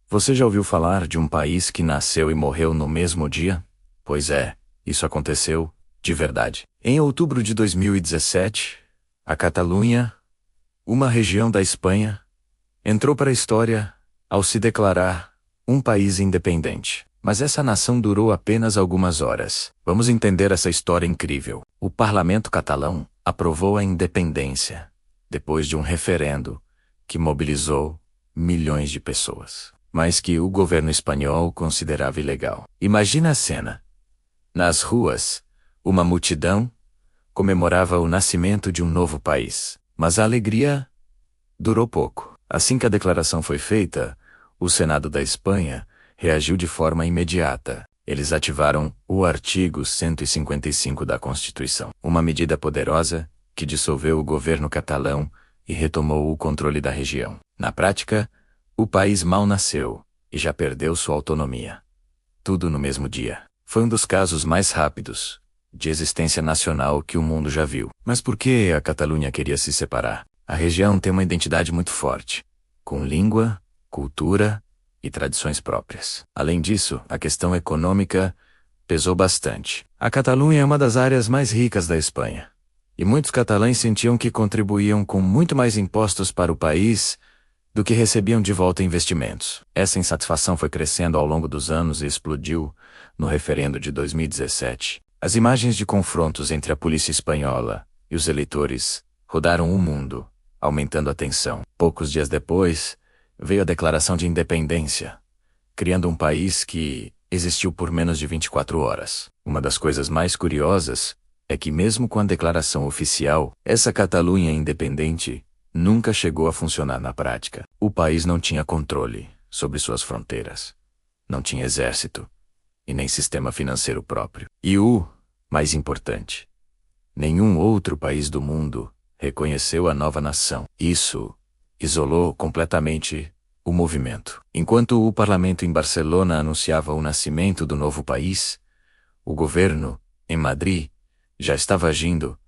Você já ouviu falar de um país que nasceu e morreu no mesmo dia? Pois é, isso aconteceu, de verdade. Em outubro de 2017, a Catalunha, uma região da Espanha, entrou para a história ao se declarar um país independente. Mas essa nação durou apenas algumas horas. Vamos entender essa história incrível. O parlamento catalão aprovou a independência depois de um referendo que mobilizou milhões de pessoas, mas que o governo espanhol considerava ilegal. Imagina a cena. Nas ruas, uma multidão comemorava o nascimento de um novo país. Mas a alegria durou pouco. Assim que a declaração foi feita, o Senado da Espanha reagiu de forma imediata. Eles ativaram o artigo 155 da Constituição, uma medida poderosa que dissolveu o governo catalão e retomou o controle da região. Na prática, o país mal nasceu e já perdeu sua autonomia. Tudo no mesmo dia. Foi um dos casos mais rápidos de existência nacional que o mundo já viu. Mas por que a Catalunha queria se separar? A região tem uma identidade muito forte, com língua, cultura e tradições próprias. Além disso, a questão econômica pesou bastante. A Catalunha é uma das áreas mais ricas da Espanha, e muitos catalães sentiam que contribuíam com muito mais impostos para o país do que recebiam de volta em investimentos. Essa insatisfação foi crescendo ao longo dos anos e explodiu no referendo de 2017. As imagens de confrontos entre a polícia espanhola e os eleitores rodaram o mundo, aumentando a tensão. Poucos dias depois, veio a Declaração de Independência, criando um país que existiu por menos de 24 horas. Uma das coisas mais curiosas é que mesmo com a declaração oficial, essa Catalunha independente nunca chegou a funcionar na prática. O país não tinha controle sobre suas fronteiras, não tinha exército e nem sistema financeiro próprio. E o mais importante, nenhum outro país do mundo reconheceu a nova nação. Isso isolou completamente o movimento. Enquanto o parlamento em Barcelona anunciava o nascimento do novo país, o governo, em Madrid, já estava agindo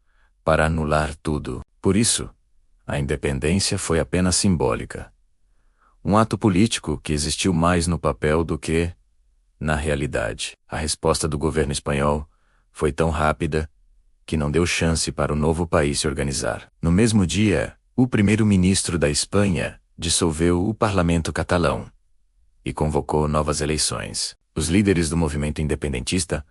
para anular tudo. Por isso, a independência foi apenas simbólica. Um ato político que existiu mais no papel do que na realidade. A resposta do governo espanhol foi tão rápida que não deu chance para o novo país se organizar. No mesmo dia, o primeiro-ministro da Espanha dissolveu o parlamento catalão e convocou novas eleições. Os líderes do movimento independentista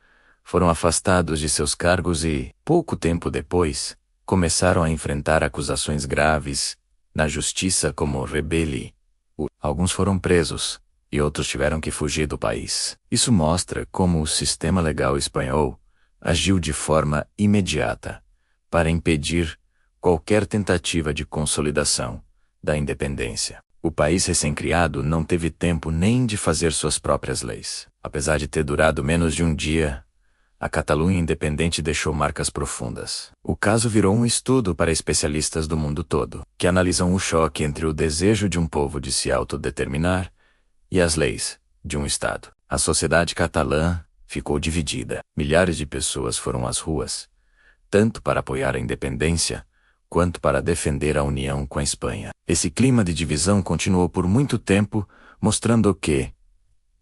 foram afastados de seus cargos e, pouco tempo depois, começaram a enfrentar acusações graves na justiça como rebelde. Alguns foram presos e outros tiveram que fugir do país. Isso mostra como o sistema legal espanhol agiu de forma imediata para impedir qualquer tentativa de consolidação da independência. O país recém-criado não teve tempo nem de fazer suas próprias leis. Apesar de ter durado menos de um dia, a Catalunha independente deixou marcas profundas. O caso virou um estudo para especialistas do mundo todo, que analisam o choque entre o desejo de um povo de se autodeterminar e as leis de um Estado. A sociedade catalã ficou dividida. Milhares de pessoas foram às ruas, tanto para apoiar a independência, quanto para defender a união com a Espanha. Esse clima de divisão continuou por muito tempo, mostrando que,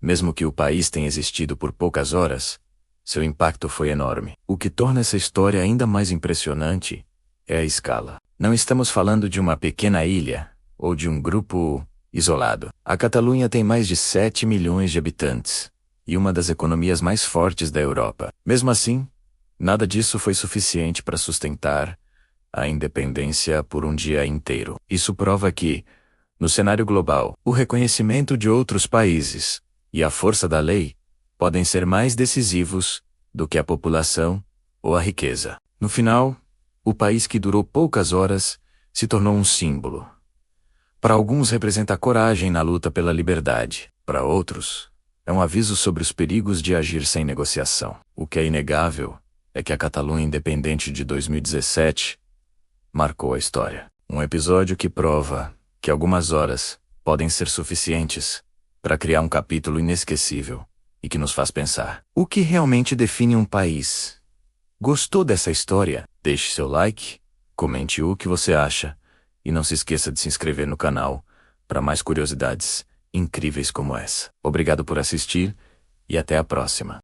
mesmo que o país tenha existido por poucas horas, seu impacto foi enorme. O que torna essa história ainda mais impressionante é a escala. Não estamos falando de uma pequena ilha ou de um grupo isolado. A Catalunha tem mais de 7 milhões de habitantes e uma das economias mais fortes da Europa. Mesmo assim, nada disso foi suficiente para sustentar a independência por um dia inteiro. Isso prova que, no cenário global, o reconhecimento de outros países e a força da lei podem ser mais decisivos do que a população ou a riqueza. No final, o país que durou poucas horas se tornou um símbolo. Para alguns representa coragem na luta pela liberdade. Para outros, é um aviso sobre os perigos de agir sem negociação. O que é inegável é que a Catalunha independente de 2017 marcou a história. Um episódio que prova que algumas horas podem ser suficientes para criar um capítulo inesquecível e que nos faz pensar. O que realmente define um país? Gostou dessa história? Deixe seu like, comente o que você acha e não se esqueça de se inscrever no canal para mais curiosidades incríveis como essa. Obrigado por assistir e até a próxima.